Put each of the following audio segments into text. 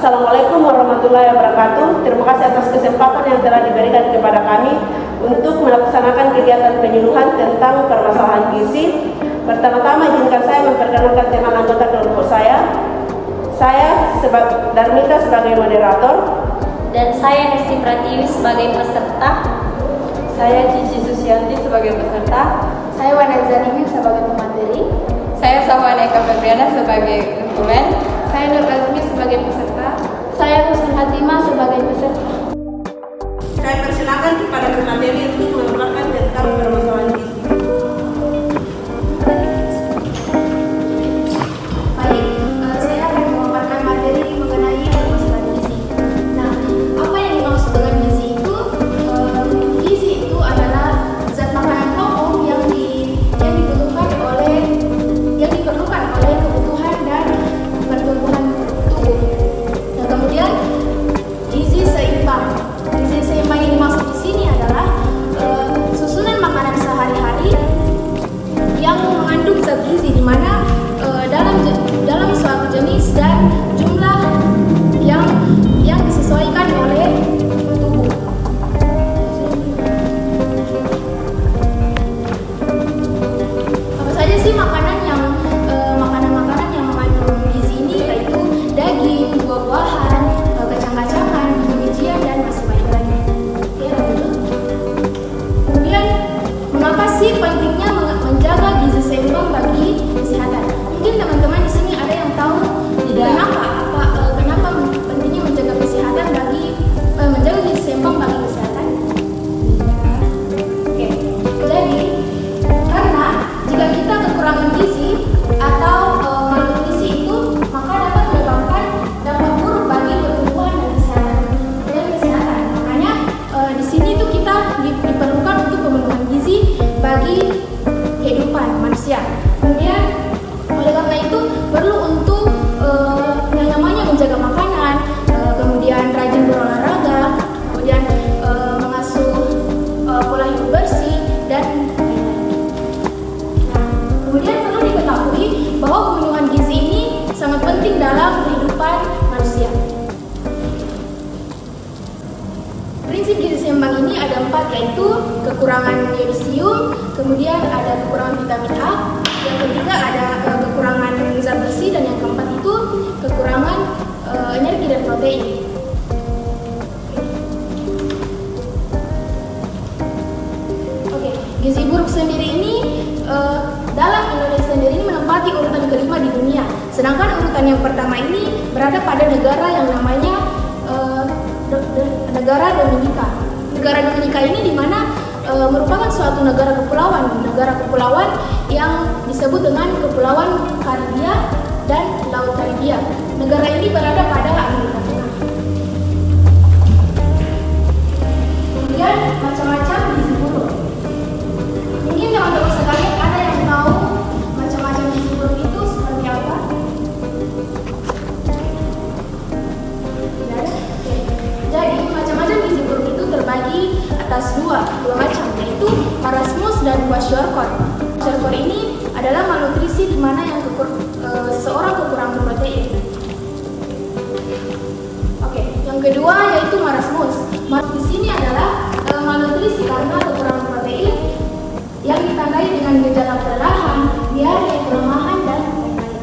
Assalamualaikum warahmatullahi wabarakatuh. Terima kasih atas kesempatan yang telah diberikan kepada kami untuk melaksanakan kegiatan penyuluhan tentang permasalahan gizi. Pertama-tama izinkan saya memperkenalkan teman anggota kelompok saya. Saya Darmita sebagai moderator. Dan saya Hesti Pratiwi sebagai peserta. Saya Cici Susianti sebagai peserta. Saya Wana Zalimin sebagai pemateri. Saya Sawana Eka Febriana sebagai konsumen. Saya Nur Azmi sebagai peserta. Saya Husnul Hatimah sebagai peserta. Saya persilakan kepada pemateri untuk memaparkan tentang permasalahan gizi. dalam suatu jenis dan jumlah yang disesuaikan oleh tubuh. Apa saja sih makanan yang mengandung gizi ini, yaitu daging, buah-buahan, kacang-kacangan, biji-bijian, dan masih banyak lagi. Oke, lanjut. Kemudian, mengapa sih pentingnya menjaga gizi seimbang bagi kesehatan? Mungkin teman-teman di sini ada yang tahu kenapa pentingnya menjaga kesehatan menjaga gizi seimbang bagi kesehatan. Oke, jadi karena jika kita kekurangan gizi atau malnutrisi itu, maka dapat menyebabkan dampak buruk bagi pertumbuhan dan kesehatan. Makanya di sini tuh kita diperlukan untuk pemenuhan gizi bagi kehidupan manusia. Kemudian oleh karena itu perlu untuk yang namanya menjaga makanan, kemudian rajin berolahraga, kemudian mengasuh pola hidup bersih dan lain-lain. Nah, kemudian perlu diketahui bahwa pemenuhan gizi ini sangat penting dalam kehidupan manusia. Prinsip gizi seimbang ini ada 4, yaitu kekurangan yodisium, kemudian ada kekurangan vitamin A, yang ketiga ada kekurangan zat besi, dan yang keempat itu kekurangan energi dan protein. Oke, gizi buruk sendiri ini dalam Indonesia sendiri ini menempati urutan kelima di dunia. Sedangkan urutan yang pertama ini berada pada negara yang namanya negara Dominika. Negara Dominika ini dimana merupakan suatu negara kepulauan yang disebut dengan Kepulauan Karibia dan Laut Karibia. Negara ini berada pada Amerika Tengah. Kemudian macam-macam gizi buruk. Mungkin teman-teman sekalian ada yang tahu macam-macam gizi buruk itu seperti apa? Jadi macam-macam gizi buruk itu terbagi atas dua macam, yaitu marasmus dan kwashiorkor. Kwashiorkor ini adalah malnutrisi di mana yang seseorang kekurangan protein. Oke, yang kedua yaitu marasmus. Marasmus ini adalah malnutrisi karena kekurangan protein yang ditandai dengan gejala kelelahan, diare, kelemahan, dan lain-lain.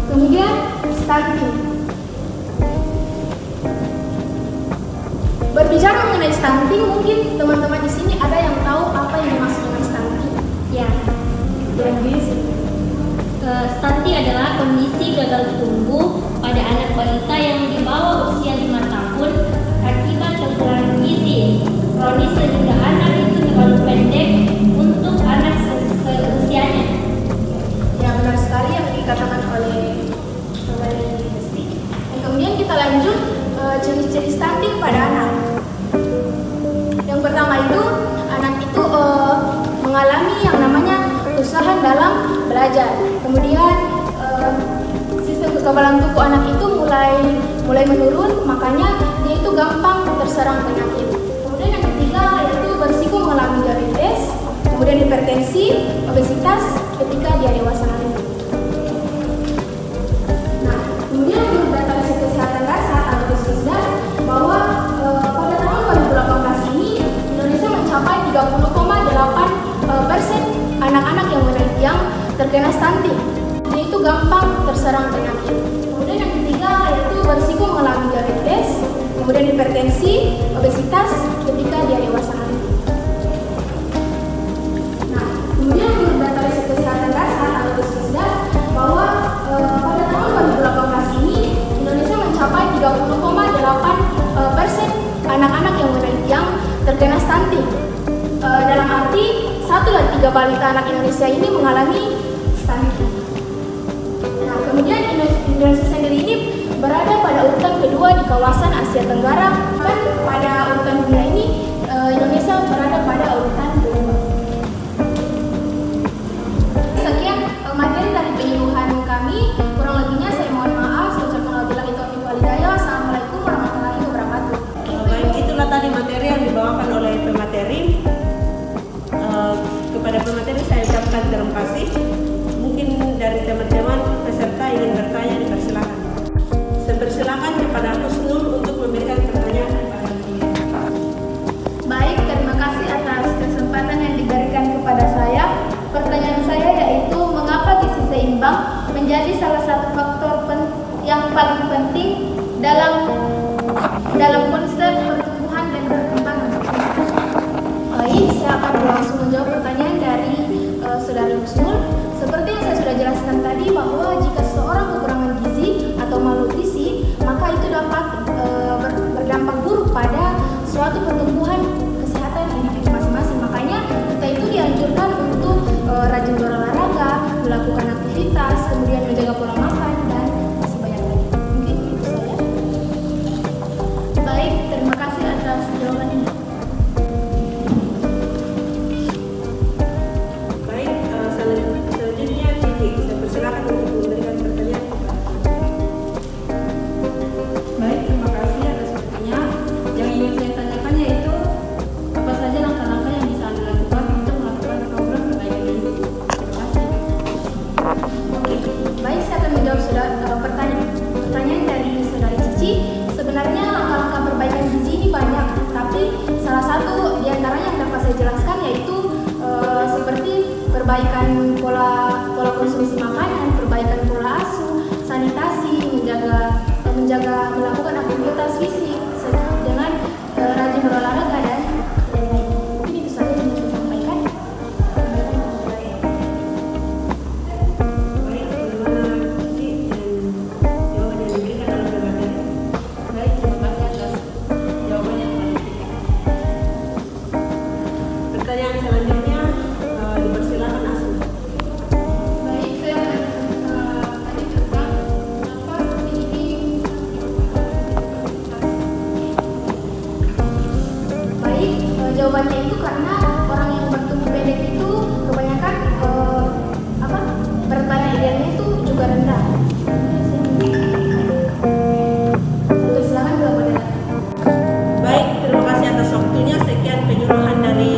Kemudian stunting. Berbicara mengenai stunting, mungkin teman-teman di sini ada yang tahu apa yang dimaksud dengan stunting? Ya, Jadi stunting adalah kondisi gagal tumbuh pada anak balita yang di bawah usia 5 tahun akibat kekurangan gizi kronis sehingga anak itu terlalu pendek untuk anak seusianya. ya, benar sekali yang dikatakan oleh Hesti. Dan kemudian kita lanjut ciri-ciri stunting pada anak. Yang pertama itu anak itu mengalami yang namanya kesusahan dalam belajar. Kemudian sistem kekebalan tubuh anak itu mulai menurun, makanya dia itu gampang terserang penyakit. Kemudian yang ketiga yaitu berisiko mengalami diabetes, kemudian hipertensi, obesitas ketika dia dewasa nanti. stunting, yaitu gampang terserang penyakit. Kemudian yang ketiga yaitu berisiko mengalami diabetes, kemudian hipertensi, obesitas ketika dia dewasa nanti. Nah, kemudian menurut data riset kesehatan dasar atau Risetdasar bahwa pada tahun 2018 ini Indonesia mencapai 30,8% anak-anak yang terkena stunting. Dalam arti 1 dari 3 balita anak Indonesia ini mengalami stunting. Nah, kemudian Indonesia sendiri ini berada pada urutan kedua di kawasan Asia Tenggara, dan pada urutan dunia ini Indonesia berada pada urutan kedua. Sekian materi dari penyuluhan kami. Kurang lebihnya saya mohon maaf. Saya ucapkan wabillahi taufiq wal hidayah. Assalamualaikum warahmatullahi wabarakatuh. Baik, itulah tadi materi yang dibawakan oleh pemateri. Kepada pemateri saya ucapkan terima kasih. Mungkin dari teman-teman peserta ingin bertanya, dipersilakan. Saya persilakan kepada Husnul untuk memberikan pertanyaan kepada beliau. Baik, terima kasih atas kesempatan yang diberikan kepada saya. Pertanyaan saya yaitu mengapa gizi seimbang menjadi salah satu faktor yang paling penting dalam konsep pertumbuhan dan perkembangan. Baik, saya akan langsung menjawab pertanyaan dari Saudari Husnul. Seperti yang saya sudah jelaskan tadi, bahwa jika seseorang kekurangan gizi atau malnutrisi, maka itu dapat berdampak buruk pada suatu pertumbuhan kesehatan individu masing-masing. Makanya kita itu dianjurkan untuk rajin berolahraga, melakukan aktivitas, kemudian menjaga pola makan, dan masih banyak lagi. Mungkin itu saja. Baik, terima kasih atas jawabannya. Baik, selanjutnya Siti, saya persilakan untuk memberikan pertanyaan kepada Baik, terima kasih atas pertanyaan. Yang ingin saya tanyakan yaitu apa saja langkah-langkah yang bisa Anda lakukan untuk melakukan program perbaikan gizi. Terima kasih. Oke, baik, saya akan menjawab pertanyaan dari Saudari Cici. Sebenarnya langkah-langkah perbaikan gizi ini banyak, tapi salah satu di antaranya yang dapat saya jelaskan yaitu seperti perbaikan pola konsumsi makanan, perbaikan pola asuh, sanitasi, melakukan aktivitas fisik dengan rajin berolahraga dan lain-lain. Mungkin itu saja yang saya sampaikan. Baik, bagaimana Siti dan jawaban yang diberikan oleh pemateri? Baik, terima kasih atas jawaban yang telah diberikan. Pertanyaan selanjutnya dipersilakan Asma. Baik, saya tadi tentang apa ini. Baik, jawabannya itu karena orang yang bertubuh pendek itu kebanyakan berat badan idealnya itu juga rendah. Oke, silakan Mbak Moderator. Baik, terima kasih atas waktunya. Sekian penyuluhan dari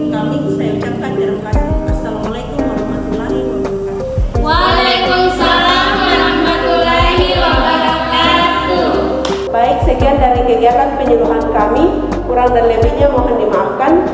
kami. Saya ucapkan terima kasih. Assalamualaikum warahmatullahi wabarakatuh. Waalaikumsalam warahmatullahi wabarakatuh. Baik, sekian dari kegiatan penyuluhan kami. Kurang dan lebihnya mohon dimaafkan.